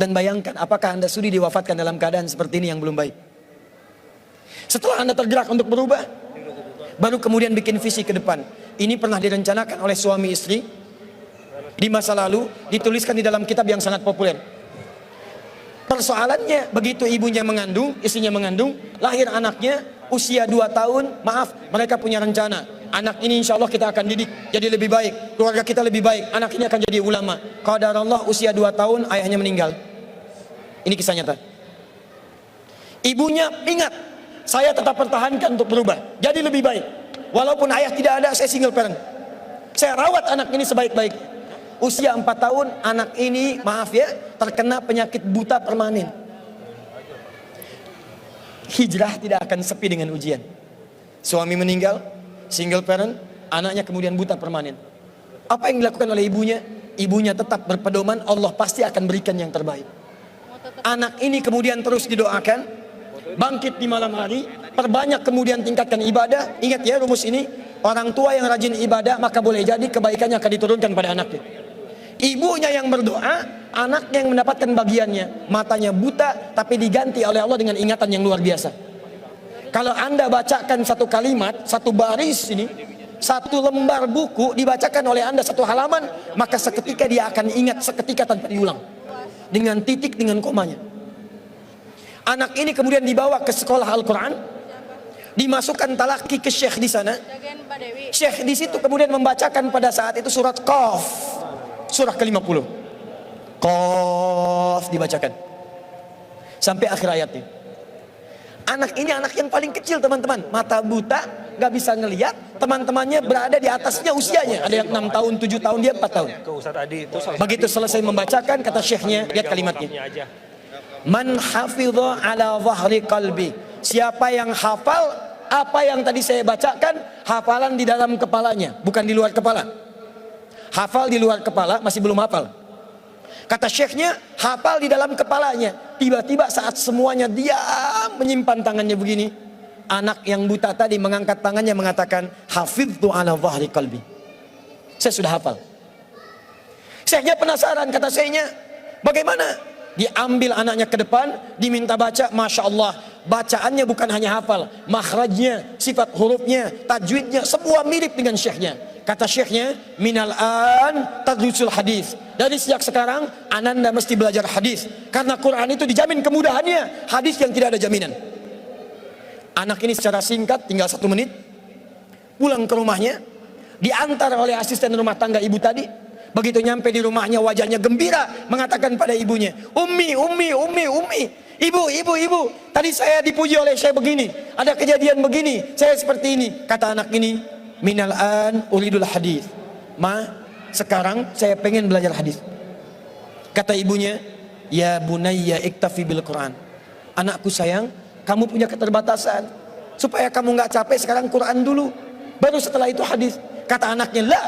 Dan bayangkan, apakah Anda sudi diwafatkan dalam keadaan seperti ini yang belum baik? Setelah Anda tergerak untuk berubah, baru kemudian bikin visi ke depan. Ini pernah direncanakan oleh suami istri di masa lalu, dituliskan di dalam kitab yang sangat populer. Persoalannya, begitu ibunya mengandung, istrinya mengandung, lahir anaknya usia 2 tahun, maaf, mereka punya rencana. Anak ini insya Allah kita akan didik jadi lebih baik, keluarga kita lebih baik, anak ini akan jadi ulama. Qadarullah usia 2 tahun ayahnya meninggal. Ini kisah nyata. Ibunya ingat, saya tetap pertahankan untuk berubah, jadi lebih baik. Walaupun ayah tidak ada, saya single parent. Saya rawat anak ini sebaik-baik. Usia 4 tahun, anak ini maaf ya, terkena penyakit buta permanen. Hijrah tidak akan sepi dengan ujian. Suami meninggal, single parent, anaknya kemudian buta permanen. Apa yang dilakukan oleh ibunya? Ibunya tetap berpedoman, Allah pasti akan berikan yang terbaik. Anak ini kemudian terus didoakan, bangkit di malam hari, perbanyak kemudian tingkatkan ibadah. Ingat ya rumus ini, orang tua yang rajin ibadah maka boleh jadi kebaikannya akan diturunkan pada anaknya. Ibunya yang berdoa, anaknya yang mendapatkan bagiannya. Matanya buta tapi diganti oleh Allah dengan ingatan yang luar biasa. Kalau Anda bacakan satu kalimat, satu baris ini, satu lembar buku dibacakan oleh Anda satu halaman, maka seketika dia akan ingat seketika tanpa diulang. Dengan titik, dengan komanya. Anak ini kemudian dibawa ke sekolah Al-Quran, dimasukkan talaki ke syekh di sana. Syekh di situ kemudian membacakan pada saat itu surat Qaf, surah ke-50. Qaf dibacakan sampai akhir ayatnya. Anak ini anak yang paling kecil teman-teman, mata buta, gak bisa ngelihat. Teman-temannya berada di atasnya usianya, ada yang 6 tahun, 7 tahun, dia 4 tahun. Begitu selesai membacakan, kata syekhnya, lihat kalimatnya, man hafidha ala zahri qalbi, siapa yang hafal apa yang tadi saya bacakan, hafalan di dalam kepalanya, bukan di luar kepala. Hafal di luar kepala masih belum hafal. Kata syekhnya, hafal di dalam kepalanya. Tiba-tiba saat semuanya diam menyimpan tangannya begini, anak yang buta tadi mengangkat tangannya mengatakan, hafidtu ala zahri qalbi, saya sudah hafal. Syekhnya penasaran, kata syekhnya, bagaimana? Diambil anaknya ke depan, diminta baca, Masya Allah, bacaannya bukan hanya hafal, makhrajnya, sifat hurufnya, tajwidnya, semua mirip dengan syekhnya. Kata syekhnya, minal an tadrusul hadis, dari sejak sekarang ananda mesti belajar hadis, karena Quran itu dijamin kemudahannya, hadis yang tidak ada jaminan. Anak ini secara singkat, tinggal 1 menit, pulang ke rumahnya, diantar oleh asisten rumah tangga ibu tadi. Begitu nyampe di rumahnya, wajahnya gembira, mengatakan pada ibunya, Ummi, ibu, tadi saya dipuji oleh saya begini, ada kejadian begini, saya seperti ini. Kata anak ini, minal an uridul hadis, ma, sekarang saya pengen belajar hadis. Kata ibunya, ya bunayya iktafi bil Quran, anakku sayang, kamu punya keterbatasan, supaya kamu nggak capek sekarang Quran dulu, baru setelah itu hadis. Kata anaknya, lah,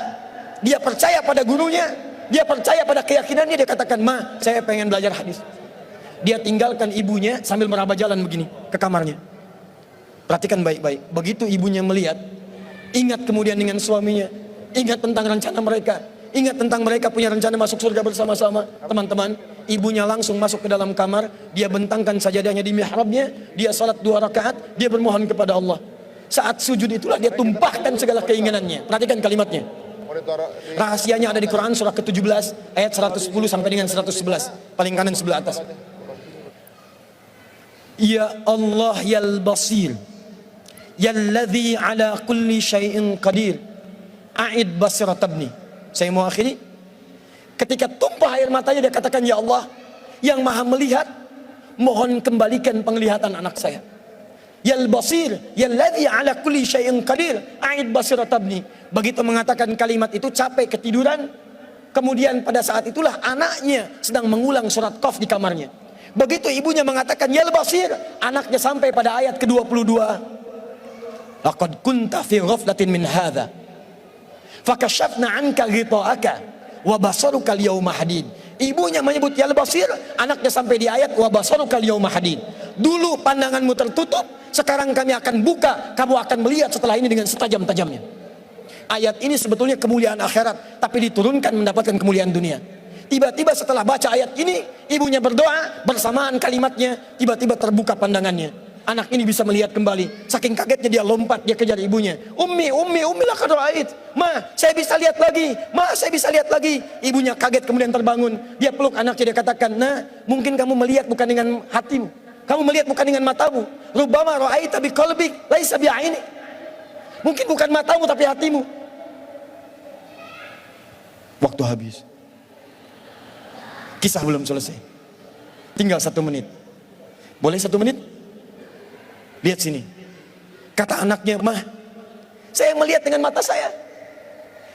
dia percaya pada gurunya, dia percaya pada keyakinannya, dia katakan, ma, saya pengen belajar hadis. Dia tinggalkan ibunya sambil meraba jalan begini ke kamarnya. Perhatikan baik-baik, begitu ibunya melihat, ingat kemudian dengan suaminya, ingat tentang rencana mereka, ingat tentang mereka punya rencana masuk surga bersama-sama. Teman-teman, ibunya langsung masuk ke dalam kamar, dia bentangkan sajadahnya di mihrabnya, dia salat 2 rakaat, dia bermohon kepada Allah. Saat sujud itulah dia tumpahkan segala keinginannya. Perhatikan kalimatnya. Rahasianya ada di Quran surah ke-17 ayat 110 sampai dengan 111, paling kanan sebelah atas. Ya Allah yal basir, yalladzi ala kulli syai'in qadir, a'id basirat ibni. Saya mau akhiri. Ketika tumpah air matanya dia katakan, ya Allah yang maha melihat, mohon kembalikan penglihatan anak saya. Yal basir, yalladzi ala kulli syai'in qadir, a'id basirat ibni. Begitu mengatakan kalimat itu, capek ketiduran. Kemudian pada saat itulah anaknya sedang mengulang surat Qaf di kamarnya. Begitu ibunya mengatakan yal basir, anaknya sampai pada ayat ke-22. Laqad kunta fi ghaflatin min hadza fakashafna 'anka ghita'aka wa basaruka al-yawma hadid. Ibunya menyebut yal basir, anaknya sampai di ayat wa basaruka al-yawma hadid. Dulu pandanganmu tertutup, sekarang kami akan buka, kamu akan melihat setelah ini dengan setajam-tajamnya. Ayat ini sebetulnya kemuliaan akhirat, tapi diturunkan mendapatkan kemuliaan dunia. Tiba-tiba setelah baca ayat ini, ibunya berdoa, bersamaan kalimatnya, tiba-tiba terbuka pandangannya. Anak ini bisa melihat kembali. Saking kagetnya dia lompat, dia kejar ibunya. Ummi, laqad ra'ait. Ma, saya bisa lihat lagi. Ma, saya bisa lihat lagi. Ibunya kaget kemudian terbangun. Dia peluk anaknya, dia katakan, "Nah, mungkin kamu melihat bukan dengan hatimu. Kamu melihat bukan dengan matamu. Rubbama ra'aita biqalbik, laisa bi'ainik." Mungkin bukan matamu tapi hatimu. Waktu habis. Kisah belum selesai. Tinggal 1 menit. Boleh 1 menit? Lihat sini. Kata anaknya, "Mah, saya melihat dengan mata saya.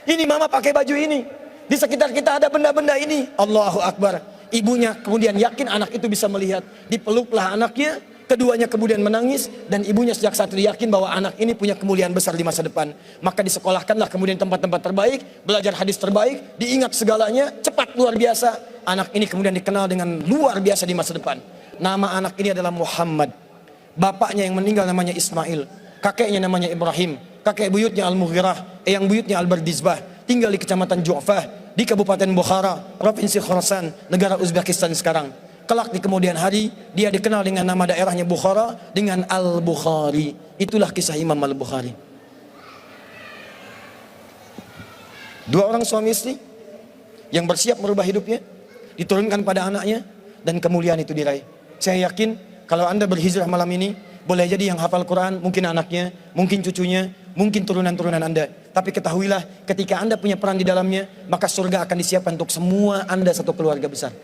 Ini mama pakai baju ini. Di sekitar kita ada benda-benda ini." Allahu Akbar. Ibunya kemudian yakin anak itu bisa melihat. Dipeluklah anaknya. Keduanya kemudian menangis. Dan ibunya sejak saat itu yakin bahwa anak ini punya kemuliaan besar di masa depan. Maka disekolahkanlah kemudian tempat-tempat terbaik. Belajar hadis terbaik. Diingat segalanya. Cepat luar biasa. Anak ini kemudian dikenal dengan luar biasa di masa depan. Nama anak ini adalah Muhammad. Bapaknya yang meninggal namanya Ismail, kakeknya namanya Ibrahim, kakek buyutnya Al-Mughirah, eyang buyutnya Al-Bardizbah, tinggal di kecamatan Ju'fah, di Kabupaten Bukhara, Provinsi Khorasan, negara Uzbekistan sekarang. Kelak di kemudian hari, dia dikenal dengan nama daerahnya Bukhara, dengan Al-Bukhari. Itulah kisah Imam Al-Bukhari. 2 orang suami istri, yang bersiap merubah hidupnya, diturunkan pada anaknya, dan kemuliaan itu diraih. Saya yakin, kalau Anda berhijrah malam ini, boleh jadi yang hafal Quran, mungkin anaknya, mungkin cucunya, mungkin turunan-turunan Anda. Tapi ketahuilah, ketika Anda punya peran di dalamnya, maka surga akan disiapkan untuk semua Anda satu keluarga besar.